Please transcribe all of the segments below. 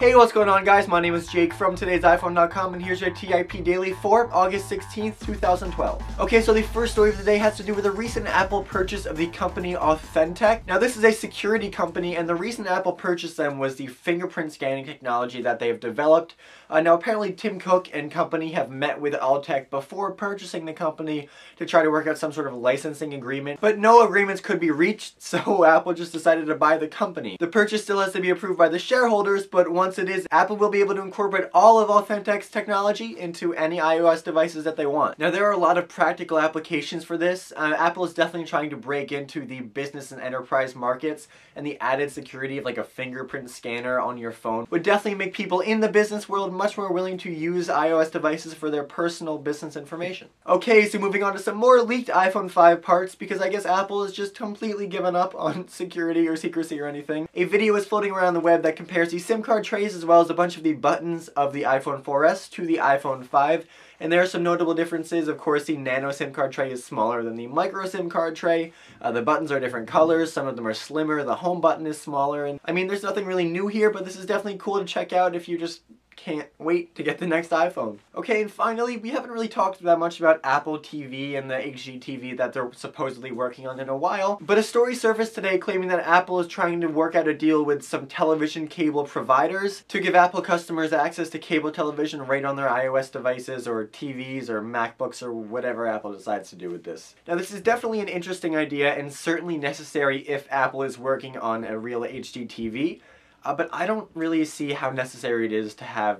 Hey, what's going on, guys? My name is Jake from today'siphone.com, and here's your TIP Daily for August 16th, 2012. Okay, so the first story of the day has to do with a recent Apple purchase of the company Authentic. Now, this is a security company, and the reason Apple purchased them was the fingerprint scanning technology that they have developed. Now, apparently, Tim Cook and company have met with Authentic before purchasing the company to try to work out some sort of licensing agreement, but no agreements could be reached, so Apple just decided to buy the company. The purchase still has to be approved by the shareholders, but once it is, Apple will be able to incorporate all of Authentic's technology into any iOS devices that they want. Now, there are a lot of practical applications for this. Apple is definitely trying to break into the business and enterprise markets, and the added security of like a fingerprint scanner on your phone would definitely make people in the business world much more willing to use iOS devices for their personal business information. Okay, so moving on to some more leaked iPhone 5 parts, because I guess Apple has just completely given up on security or secrecy or anything. A video is floating around the web that compares the SIM card trays as well as a bunch of the buttons of the iPhone 4S to the iPhone 5. And there are some notable differences. Of course, the nano SIM card tray is smaller than the micro SIM card tray. The buttons are different colors. Some of them are slimmer. The home button is smaller. And I mean, there's nothing really new here, but this is definitely cool to check out if you just can't wait to get the next iPhone. Okay, and finally, we haven't really talked that much about Apple TV and the HDTV that they're supposedly working on in a while, but a story surfaced today claiming that Apple is trying to work out a deal with some television cable providers to give Apple customers access to cable television right on their iOS devices or TVs or MacBooks or whatever Apple decides to do with this. Now, this is definitely an interesting idea and certainly necessary if Apple is working on a real HDTV. But I don't really see how necessary it is to have,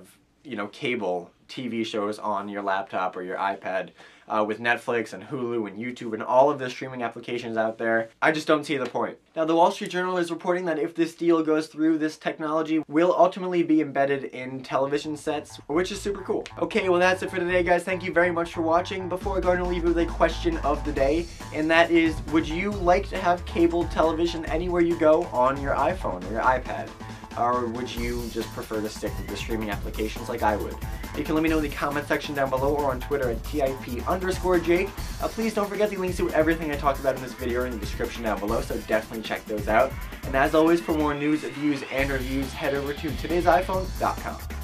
cable TV shows on your laptop or your iPad with Netflix and Hulu and YouTube and all of the streaming applications out there. I just don't see the point. Now, the Wall Street Journal is reporting that if this deal goes through, this technology will ultimately be embedded in television sets, which is super cool. Okay, well, that's it for today, guys. Thank you very much for watching. Before I'm going to leave you with a question of the day, and that is, would you like to have cable television anywhere you go on your iPhone or your iPad? Or would you just prefer to stick with the streaming applications like I would? You can let me know in the comment section down below or on Twitter at TIP_Jake. Please don't forget the links to everything I talked about in this video are in the description down below, so definitely check those out. And as always, for more news, views, and reviews, head over to today'siphone.com.